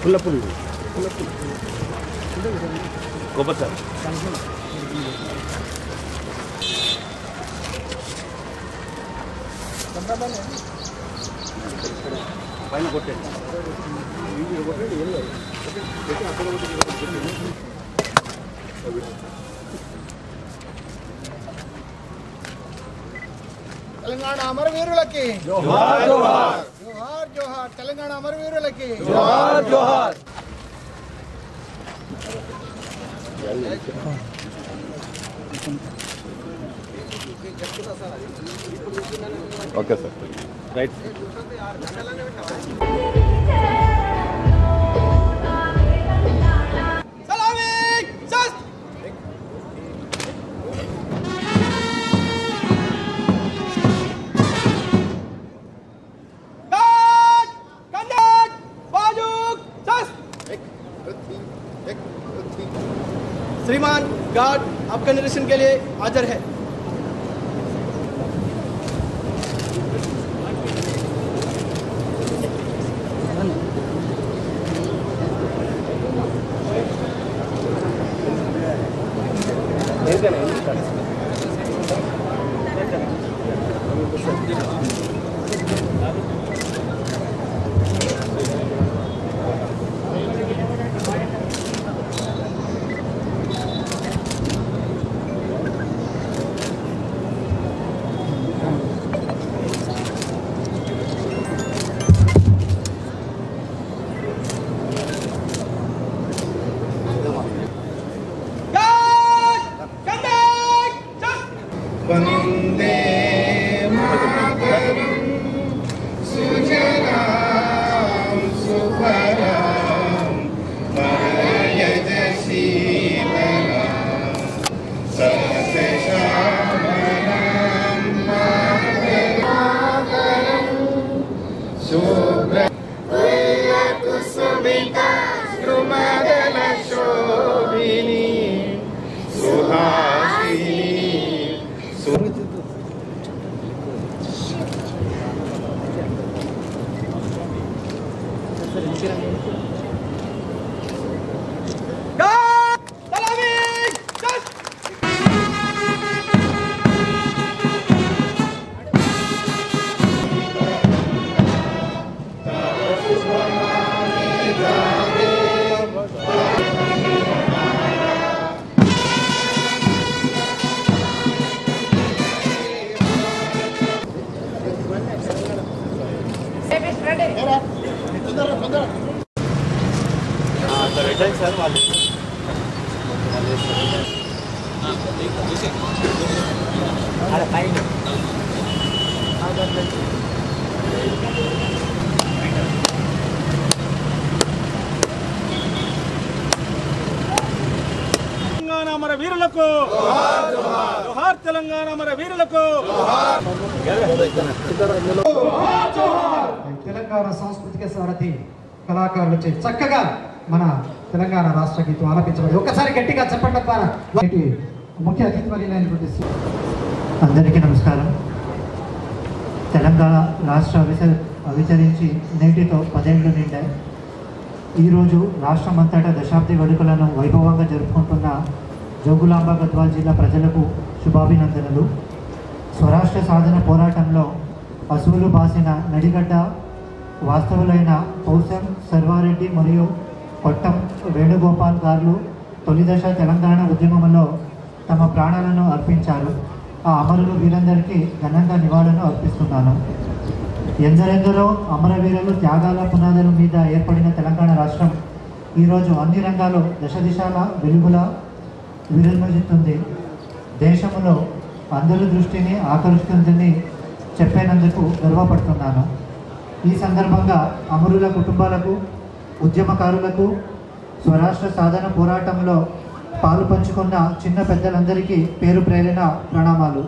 పుల్లపుల్లి కొబ్బరి సార్ పైన కొట్టండి తెలంగాణ అమరవీరులకి జోహార్ జోహార్ జోహార్ జోహార్ తెలంగాణ అమరవీరులకి జోహార్ జోహార్ ఓకే సార్ రైట్ श्रीमान गार्ड आपका निरीक्षण के लिए हाजिर है। वंदे मातरम सुजलां सुफलां मलयजशीतलां सस्यश्यामलां मातरं शुभ्रकुसुमिता द्रुमदलशोभिनी सुहासिनी సార్ వాళ్ళు తెలంగాణ అమర వీరులకు జోహార్ తెలంగాణ అమర వీరులకు తెలంగాణ సాంస్కృతిక సారథి కళాకారులు చక్కగా మన తెలంగాణ రాష్ట్ర గీతం ఆలపించబడి ఒక్కసారి గట్టిగా చెప్పడం ద్వారా ముఖ్య అతిథి వర్యులైనటువంటి అందరికీ నమస్కారం. తెలంగాణ రాష్ట్ర అవిచరించి నేటితో 10 ఏళ్లు నిండాయి. ఈరోజు రాష్ట్రమంతటా దశాబ్ది వేడుకలను వైభవంగా జరుపుకుంటున్న జోగులాంబ గద్వాల్ జిల్లా ప్రజలకు శుభాభినందనలు. స్వరాష్ట్ర సాధన పోరాటంలో అసువులు బాసిన నడిగడ్డ వాస్తవులైన పౌసం సర్వారెడ్డి మరియు కొట్టం వేణుగోపాల్ గారు తొలిదశ తెలంగాణ ఉద్యమంలో తమ ప్రాణాలను అర్పించారు. ఆ అమరులు వీరందరికీ ఘనంగా నివాళులను అర్పిస్తున్నాను. ఎందరెందరో అమరవీరులు త్యాగాల పునాదుల మీద ఏర్పడిన తెలంగాణ రాష్ట్రం ఈరోజు అన్ని రంగాల్లో దశ దిశాల వెలుగుల విరాజిల్లుతుంది. దేశంలో అందరి దృష్టిని ఆకర్షిస్తుందని చెప్పేందుకు గర్వపడుతున్నాను. ఈ సందర్భంగా అమరుల కుటుంబాలకు, ఉద్యమకారులకు, స్వరాష్ట్ర సాధన పోరాటంలో పాలు పంచుకున్న చిన్న పెద్దలందరికీ పేరు ప్రేరణ ప్రణామాలు.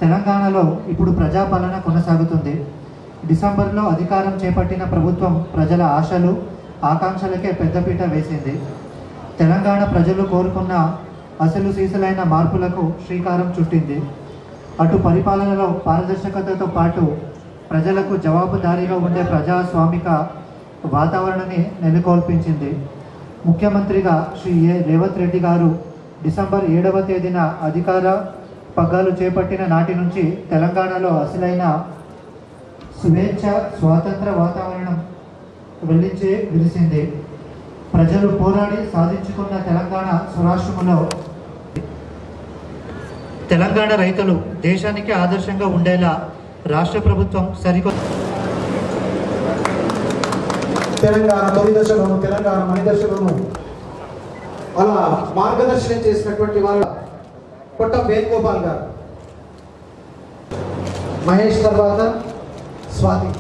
తెలంగాణలో ఇప్పుడు ప్రజాపాలన కొనసాగుతుంది. డిసెంబర్లో అధికారం చేపట్టిన ప్రభుత్వం ప్రజల ఆశలు, ఆకాంక్షలకే పెద్దపీట వేసింది. తెలంగాణ ప్రజలు కోరుకున్న అసలు సీసలైన మార్పులకు శ్రీకారం చుట్టింది. అటు పరిపాలనలో పారదర్శకతతో పాటు ప్రజలకు జవాబుదారీగా ఉండే ప్రజాస్వామిక వాతావరణాన్ని నెలకొల్పించింది. ముఖ్యమంత్రిగా శ్రీ రేవంత్ రెడ్డి గారు డిసెంబర్ 7వ తేదీన అధికార పగ్గాలు చేపట్టిన నాటి నుంచి తెలంగాణలో అసలైన స్వేచ్ఛ స్వాతంత్ర వాతావరణం విరిసింది. ప్రజలు పోరాడి సాధించుకున్న తెలంగాణ స్వరాష్ట్రములో తెలంగాణ రైతులు దేశానికి ఆదర్శంగా ఉండేలా రాష్ట్ర ప్రభుత్వం తెలంగాణ తొలి దశలోను తెలంగాణ మణి దశలోను అలా మార్గదర్శనం చేసినటువంటి వాళ్ళ కొట్ట వేణుగోపాల్ గారు, మహేష్ తర్వాత స్వాతి.